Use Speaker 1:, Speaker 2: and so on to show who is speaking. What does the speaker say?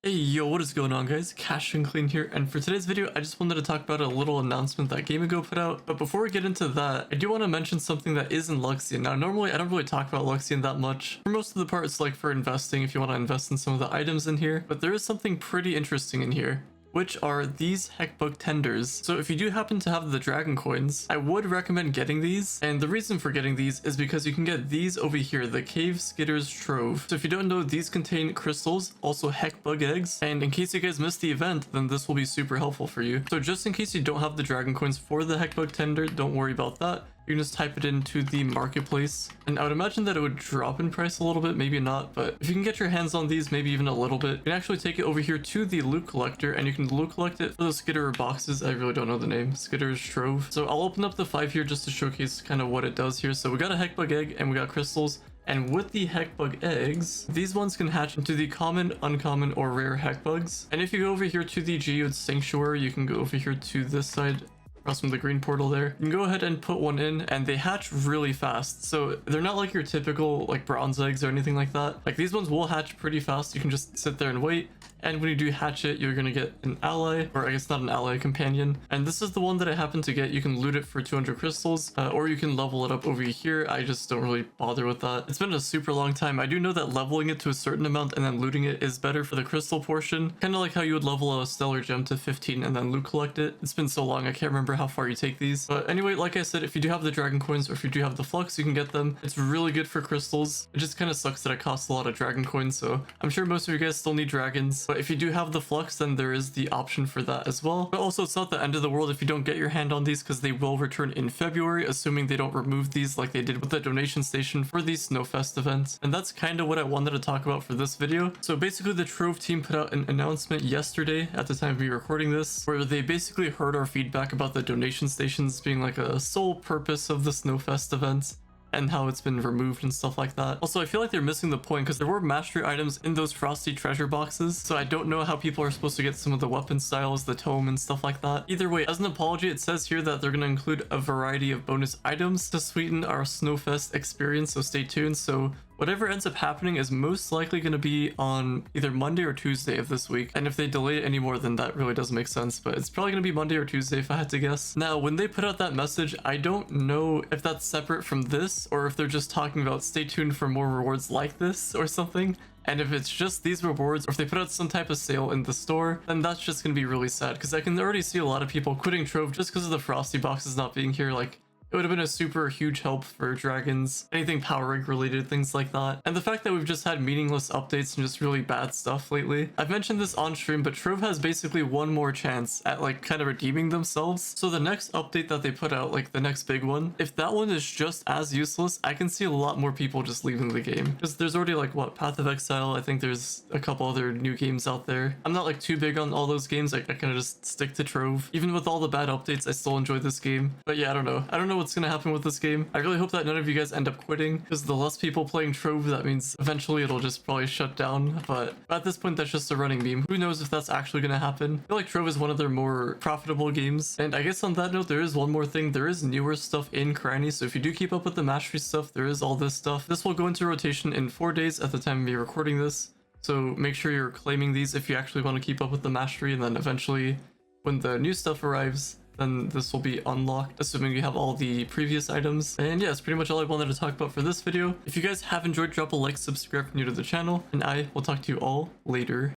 Speaker 1: Hey yo, what is going on guys? Cash and Clean here, and for today's video I just wanted to talk about a little announcement that GameAgo put out. But before we get into that, I do want to mention something that is in Luxion. Now normally I don't really talk about Luxion that much. For most of the part it's like for investing if you want to invest in some of the items in here, but there is something pretty interesting in here, which are these Heckbug tenders. So if you do happen to have the dragon coins, I would recommend getting these. And the reason for getting these is because you can get these over here, the Cave Skitter's Trove. So if you don't know, these contain crystals, also Heckbug eggs. And in case you guys missed the event, then this will be super helpful for you. So just in case you don't have the dragon coins for the Heckbug tender, don't worry about that. You can just type it into the marketplace, and I would imagine that it would drop in price a little bit, maybe not, but if you can get your hands on these, maybe even a little bit, you can actually take it over here to the loot collector, and you can loot collect it for the Skitter boxes. I really don't know the name. Skitter's Trove. So I'll open up the 5 here just to showcase kind of what it does here. So we got a Heckbug egg and we got crystals. And with the Heckbug eggs, these ones can hatch into the common, uncommon, or rare Heckbugs. And if you go over here to the Geode Sanctuary, you can go over here to this side across from the green portal there. You can go ahead and put one in and they hatch really fast. So they're not like your typical like bronze eggs or anything like that. Like these ones will hatch pretty fast. You can just sit there and wait. And when you do hatch it, you're gonna get an ally, or I guess not an ally, a companion. And this is the one that I happen to get. You can loot it for 200 crystals, or you can level it up over here. I just don't really bother with that. It's been a super long time. I do know that leveling it to a certain amount and then looting it is better for the crystal portion. Kind of like how you would level a stellar gem to 15 and then loot collect it. It's been so long, I can't remember how far you take these. But anyway, like I said, if you do have the dragon coins or if you do have the flux, you can get them. It's really good for crystals. It just kind of sucks that it costs a lot of dragon coins, so I'm sure most of you guys still need dragons. But if you do have the flux, then there is the option for that as well. But also, it's not the end of the world if you don't get your hand on these, because they will return in February, assuming they don't remove these like they did with the donation station for the Snowfest event. And that's kind of what I wanted to talk about for this video. So basically the Trove team put out an announcement yesterday at the time of me recording this, where they basically heard our feedback about the donation stations being like a sole purpose of the Snowfest event, and how it's been removed and stuff like that. Also, I feel like they're missing the point because there were mastery items in those frosty treasure boxes, so I don't know how people are supposed to get some of the weapon styles, the tome, and stuff like that. Either way, as an apology, it says here that they're going to include a variety of bonus items to sweeten our Snowfest experience, so stay tuned. So whatever ends up happening is most likely going to be on either Monday or Tuesday of this week. And if they delay it any more, then that really doesn't make sense. But it's probably going to be Monday or Tuesday if I had to guess. Now, when they put out that message, I don't know if that's separate from this or if they're just talking about stay tuned for more rewards like this or something. And if it's just these rewards, or if they put out some type of sale in the store, then that's just going to be really sad. Because I can already see a lot of people quitting Trove just because of the frosty boxes not being here. Like, it would have been a super huge help for dragons, anything power rig related, things like that. And the fact that we've just had meaningless updates and just really bad stuff lately. I've mentioned this on stream, but Trove has basically one more chance at like kind of redeeming themselves. So the next update that they put out, like the next big one, if that one is just as useless, I can see a lot more people just leaving the game. Because there's already like what, Path of Exile, I think there's a couple other new games out there. I'm not like too big on all those games, I kind of just stick to Trove. Even with all the bad updates, I still enjoy this game. But yeah, I don't know what's gonna happen with this game. I really hope that none of you guys end up quitting, because the less people playing Trove, that means eventually it'll just probably shut down. But at this point, that's just a running meme. Who knows if that's actually gonna happen? I feel like Trove is one of their more profitable games. And I guess on that note, there is one more thing. There is newer stuff in Cranny, so if you do keep up with the mastery stuff, there is all this stuff. This will go into rotation in 4 days at the time of me recording this. So make sure you're claiming these if you actually want to keep up with the mastery, and then eventually when the new stuff arrives, then this will be unlocked, assuming you have all the previous items. And yeah, that's pretty much all I wanted to talk about for this video. If you guys have enjoyed, drop a like, subscribe if you're new to the channel, and I will talk to you all later.